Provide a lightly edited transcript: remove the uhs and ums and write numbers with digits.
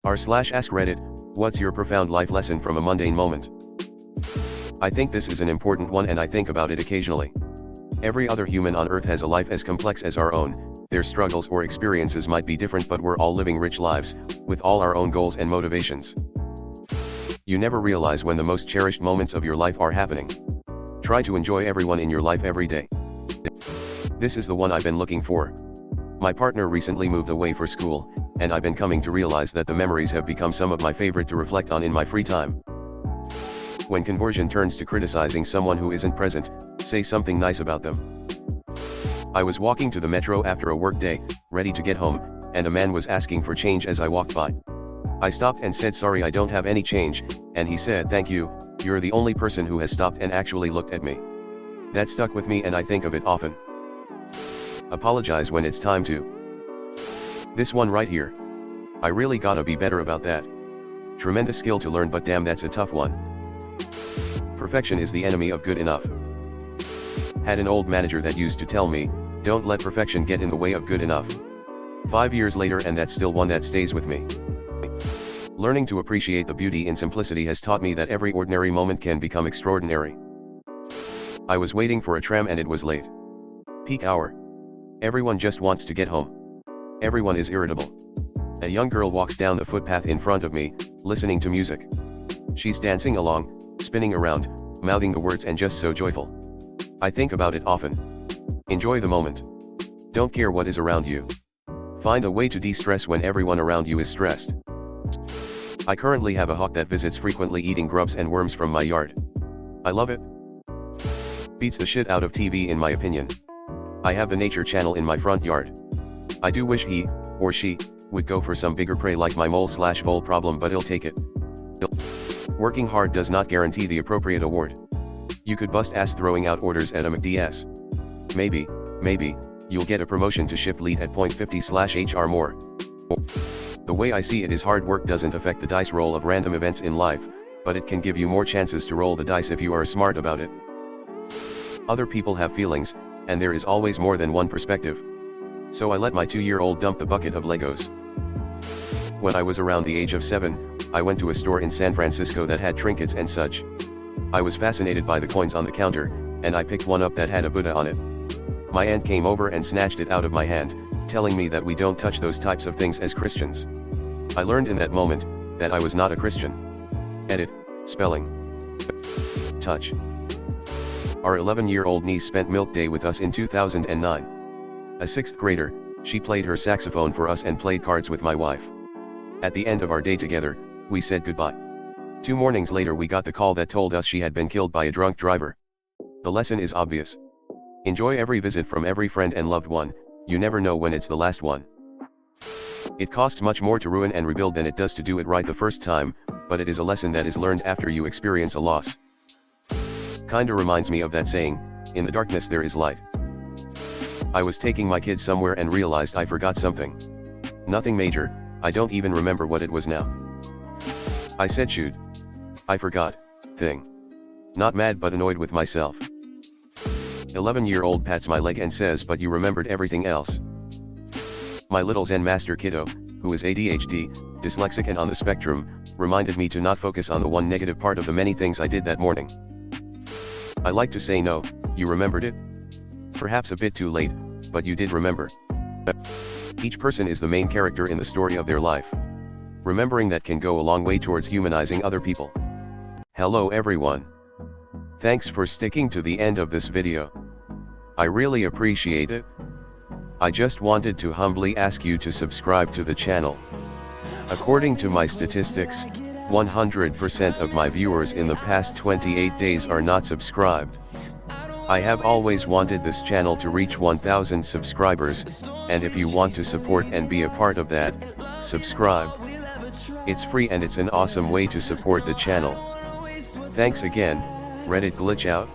r/AskReddit, what's your profound life lesson from a mundane moment? I think this is an important one and I think about it occasionally. Every other human on earth has a life as complex as our own. Their struggles or experiences might be different, but we're all living rich lives, with all our own goals and motivations. You never realize when the most cherished moments of your life are happening. Try to enjoy everyone in your life every day. This is the one I've been looking for. My partner recently moved away for school, and I've been coming to realize that the memories have become some of my favorite to reflect on in my free time. When conversion turns to criticizing someone who isn't present, say something nice about them. I was walking to the metro after a work day, ready to get home, and a man was asking for change as I walked by. I stopped and said, "Sorry, I don't have any change," and he said, "Thank you, you're the only person who has stopped and actually looked at me." That stuck with me and I think of it often. Apologize when it's time to. This one right here. I really gotta be better about that. Tremendous skill to learn, but damn, that's a tough one. Perfection is the enemy of good enough. Had an old manager that used to tell me, don't let perfection get in the way of good enough. 5 years later and that's still one that stays with me. Learning to appreciate the beauty in simplicity has taught me that every ordinary moment can become extraordinary. I was waiting for a tram and it was late. Peak hour. Everyone just wants to get home. Everyone is irritable. A young girl walks down the footpath in front of me, listening to music. She's dancing along, spinning around, mouthing the words and just so joyful. I think about it often. Enjoy the moment. Don't care what is around you. Find a way to de-stress when everyone around you is stressed. I currently have a hawk that visits frequently, eating grubs and worms from my yard. I love it. Beats the shit out of TV in my opinion. I have the nature channel in my front yard. I do wish he, or she, would go for some bigger prey like my mole/vole problem, but he'll take it. Working hard does not guarantee the appropriate award. You could bust ass throwing out orders at a McD's. Maybe, you'll get a promotion to shift lead at .50/HR more. The way I see it is hard work doesn't affect the dice roll of random events in life, but it can give you more chances to roll the dice if you are smart about it. Other people have feelings, and there is always more than one perspective. So I let my 2-year-old dump the bucket of Legos. When I was around the age of 7, I went to a store in San Francisco that had trinkets and such. I was fascinated by the coins on the counter, and I picked one up that had a Buddha on it. My aunt came over and snatched it out of my hand, telling me that we don't touch those types of things as Christians. I learned in that moment that I was not a Christian. Edit, spelling. Touch. Our 11-year-old niece spent milk day with us in 2009. A 6th grader, she played her saxophone for us and played cards with my wife. At the end of our day together, we said goodbye. 2 mornings later we got the call that told us she had been killed by a drunk driver. The lesson is obvious. Enjoy every visit from every friend and loved one, you never know when it's the last one. It costs much more to ruin and rebuild than it does to do it right the first time, but it is a lesson that is learned after you experience a loss. Kinda reminds me of that saying, in the darkness there is light. I was taking my kids somewhere and realized I forgot something. Nothing major, I don't even remember what it was now. I said shoot. I forgot, thing. Not mad but annoyed with myself. 11-year-old pats my leg and says, "But you remembered everything else." My little Zen master kiddo, who is ADHD, dyslexic and on the spectrum, reminded me to not focus on the one negative part of the many things I did that morning. I like to say no, you remembered it? Perhaps a bit too late, but you did remember. Each person is the main character in the story of their life. Remembering that can go a long way towards humanizing other people. Hello everyone. Thanks for sticking to the end of this video. I really appreciate it. I just wanted to humbly ask you to subscribe to the channel. According to my statistics, 100% of my viewers in the past 28 days are not subscribed. I have always wanted this channel to reach 1,000 subscribers, and if you want to support and be a part of that, subscribe. It's free and it's an awesome way to support the channel. Thanks again, Reddit glitch out.